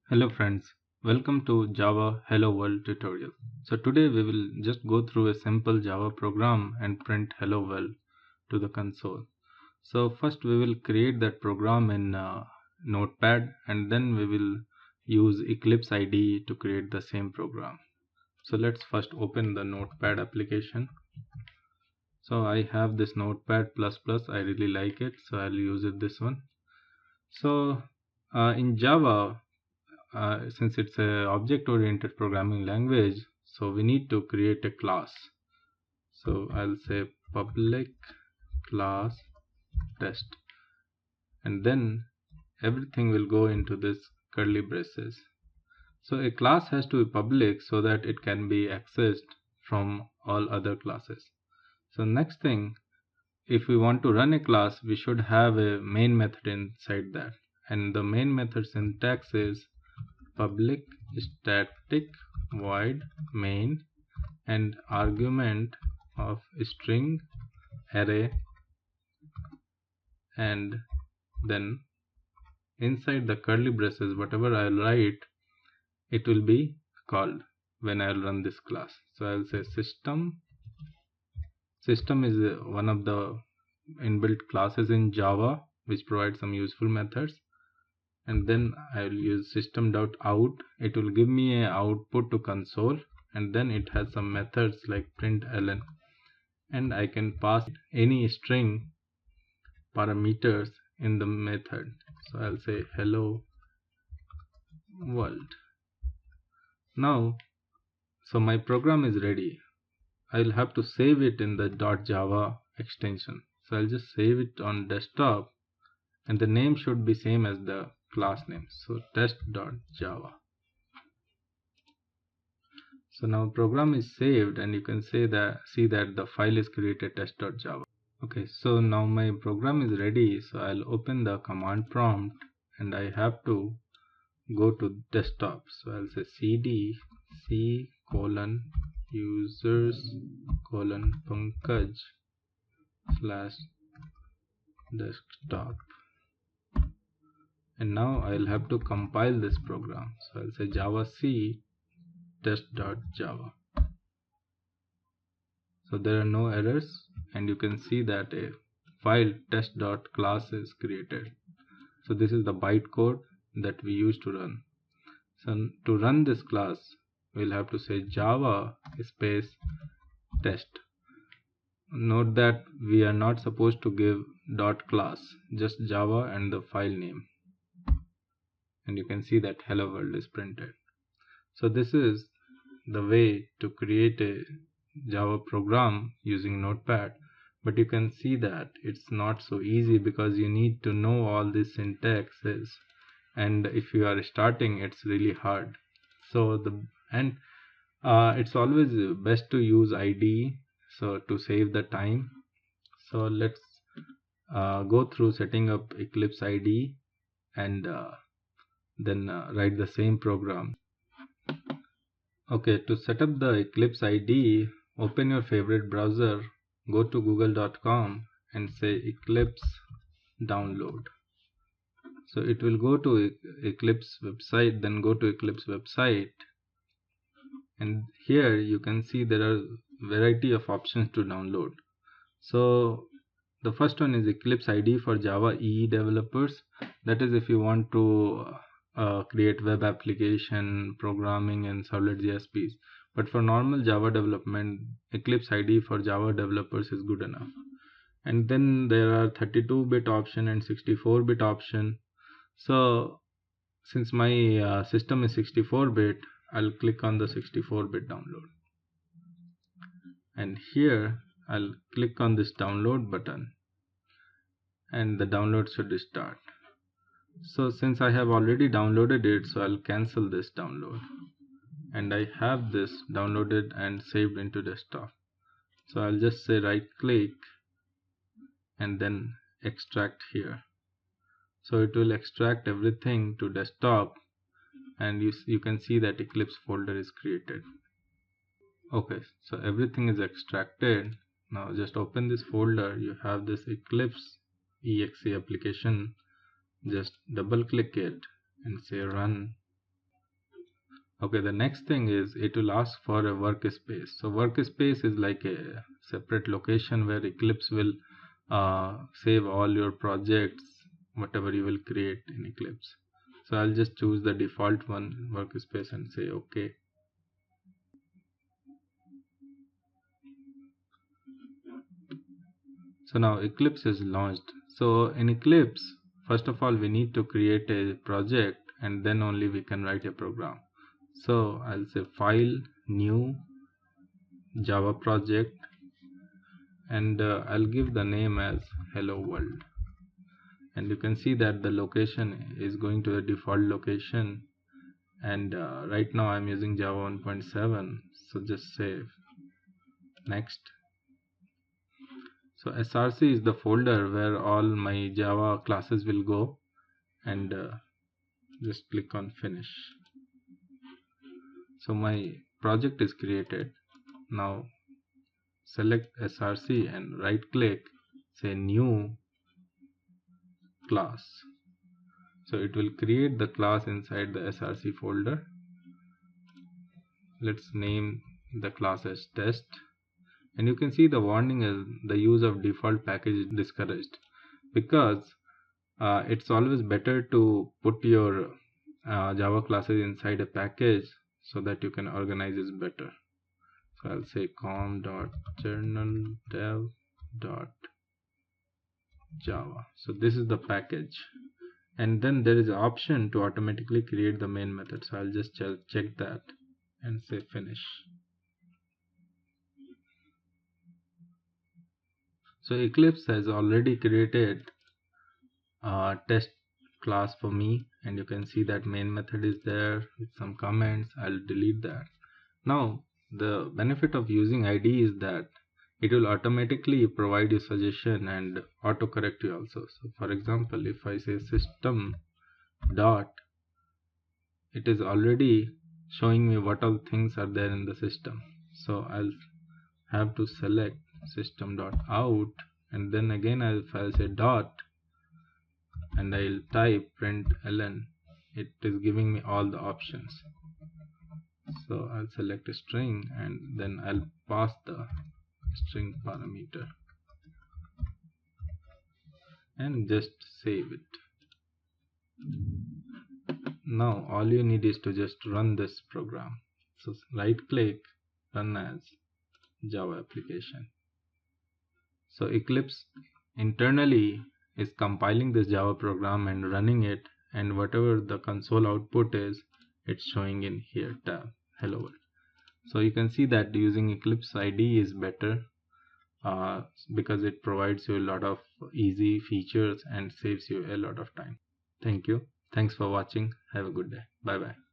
Hello friends, welcome to Java Hello World tutorial. So today we will just go through a simple Java program and print Hello World to the console. So first we will create that program in Notepad, and then we will use Eclipse IDE to create the same program. So let's first open the Notepad application. So I have this Notepad++, I really like it, so I'll use this one. So in Java, since it's a object-oriented programming language, so we need to create a class. So I'll say public class test, and then everything will go into this curly braces. So a class has to be public so that it can be accessed from all other classes. So next thing, if we want to run a class, we should have a main method inside that, and the main method syntax is public static void main and argument of string array, and then inside the curly braces whatever I'll write, it will be called when I'll run this class. So I'll say system is one of the inbuilt classes in Java which provides some useful methods, and then I will use system.out. It will give me a output to console, and then it has some methods like println, and I can pass any string parameters in the method. So I'll say hello world. Now, so my program is ready. I'll have to save it in the .java extension. So I'll just save it on desktop, and the name should be same as the class name, so test.java. So now program is saved, and you can see that the file is created test.java. Okay, so now my program is ready. So I'll open the command prompt, and I have to go to desktop. So I'll say cd c users pankaj /desktop, and now I'll have to compile this program. So I'll say javac test.java. So there are no errors, and you can see that a file test.class is created. So this is the bytecode that we use to run. So to run this class, we'll have to say java space test. Note that we are not supposed to give dot class, just java and the file name, and you can see that hello world is printed. So this is the way to create a Java program using Notepad, but you can see that it's not so easy because you need to know all these syntaxes, and if you are starting, it's really hard. So it's always best to use IDE, so to save the time. So let's go through setting up Eclipse IDE, and then write the same program. Okay, to set up the Eclipse IDE, open your favorite browser, go to google.com and say Eclipse download. So it will go to Eclipse website, then go to Eclipse website, and here you can see there are variety of options to download. So the first one is Eclipse IDE for Java EE developers. That is if you want to create web application programming and servlet JSPs. But for normal Java development, Eclipse IDE for Java developers is good enough. And then there are 32-bit option and 64-bit option. So since my system is 64-bit, I'll click on the 64-bit download. And here I'll click on this download button, and the download should start. So since I have already downloaded it, so I'll cancel this download, and I have this downloaded and saved into desktop. So I'll just say right click and then extract here. So it will extract everything to desktop, and you can see that Eclipse folder is created. Okay, so everything is extracted. Now just open this folder. You have this Eclipse exe application. Just double click it and say run, Okay, the next thing is it will ask for a workspace. So workspace is like a separate location where Eclipse will save all your projects, whatever you will create in Eclipse. So I'll just choose the default one, workspace, and say okay. So now Eclipse is launched. So in Eclipse, first of all, we need to create a project and then only we can write a program. So I'll say file, new, Java project, and I'll give the name as hello world. And you can see that the location is going to the default location, and right now I'm using Java 1.7, so just save. Next. So src is the folder where all my Java classes will go, and just click on finish. So my project is created. Now select src and right click, say new class. So it will create the class inside the src folder. Let's name the class as test, and you can see the warning is the use of default package is discouraged, because it's always better to put your Java classes inside a package so that you can organize it better. So I'll say com.journaldev.java. So this is the package, and then there is an option to automatically create the main method. So I'll just check that and say finish. So Eclipse has already created a test class for me, and you can see that main method is there with some comments. I'll delete that. Now the benefit of using IDE is that it will automatically provide you suggestion and autocorrect you also. So for example, if I say system dot, it is already showing me what all things are there in the system. So I'll have to select system dot out, and then again if I'll say dot and I'll type println, it is giving me all the options. So I'll select a string and then I'll pass the string parameter and just save it. Now all you need is to just run this program. So right click, run as Java application. So Eclipse internally is compiling this Java program and running it, and whatever the console output is, it's showing in here tab hello world. So you can see that using Eclipse IDE is better because it provides you a lot of easy features and saves you a lot of time. Thank you. Thanks for watching. Have a good day. Bye bye.